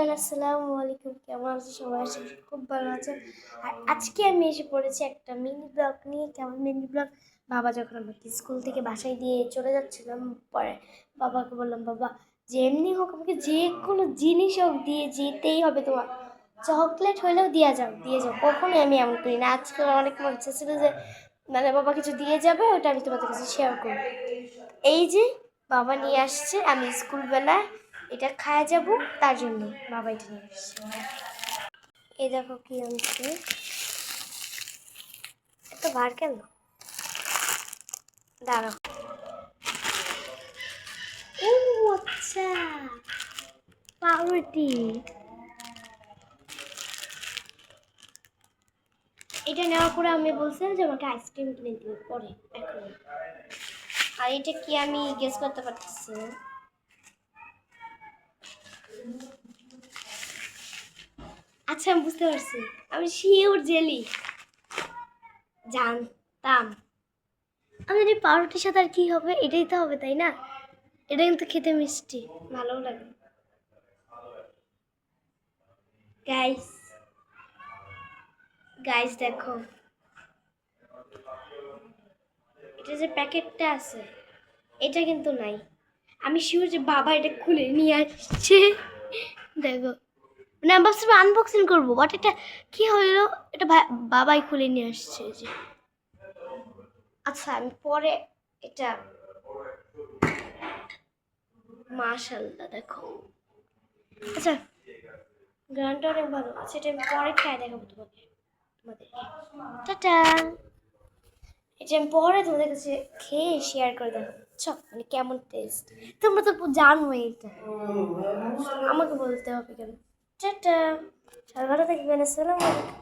Everyone, আসসালামু আলাইকুম। কেমন আছে সবাই? আশা করি খুব ভালো আছে। আর আজকে আমি এসে পড়েছি একটা মিনি ব্লগ নিয়ে। কেমন মিনি ব্লগ? বাবা যখন আমাকে স্কুল থেকে বাসায় দিয়ে চলে যাচ্ছিলাম, পরে বাবাকে বললাম, বাবা যে এমনি হোক আমাকে যে কোনো জিনিস হোক দিয়ে যেতেই হবে, তোমার চকলেট হলেও দিয়ে যাও। কখনোই আমি এমন করি না। আজকে অনেক মনে ইচ্ছা ছিল যে মানে বাবা কিছু দিয়ে যাবে, ওটা আমি তোমাদের কাছে শেয়ার করবো। এই যে বাবা নিয়ে আসছে, আমি স্কুলবেলায় এটা খাওয়া যাব, তার জন্য বাবা এটা নিয়ে আসছে। এই দেখো কি আনছে, এত ভার কেন? দাঁড়াও। ও আচ্ছা, পাউরুটি। এটা নেওয়ার পরে আমি বলছিলাম যে আমাকে আইসক্রিম কিনে দিবে পরে, এখন। আর এটা কি আমি গেস করতে পারতেছি না। আচ্ছা, আমি বুঝতে পারছি, আমি শিওর জেলি। জানতাম। আমাদের এই পাউরুটির সাথে আর কি হবে? এটাই তো হবে, তাই না? এটা কিন্তু খেতে মিষ্টি, ভালো লাগে। গাইস গাইস দেখো, এটা যে প্যাকেটটা আছে এটা কিন্তু নাই। আমি শিওর যে বাবা এটা খুলে নিয়ে আসছে। দেখো, মানে আমি ভাবছিলাম আনবক্সিং করবো, বাট এটা কি হলো, এটা বাবাই খুলে নিয়ে আসছে যে। আচ্ছা, আমি পরে এটা, মাশাআল্লাহ দেখো। আচ্ছা, গানটা অনেক ভালো। আচ্ছা, এটা আমি পরে খেয়ে দেখাবো তোমাদেরকে। টাটা। এটা আমি পরে তোমাদের কাছে খেয়ে শেয়ার করে দেবো, বুঝছো? মানে কেমন টেস্ট। তোমরা তো জানোই এটা, আমাকে বলতে হবে কেন? টাটা। সবাই ভালো থাকবেন। আসসালামু আলাইকুম।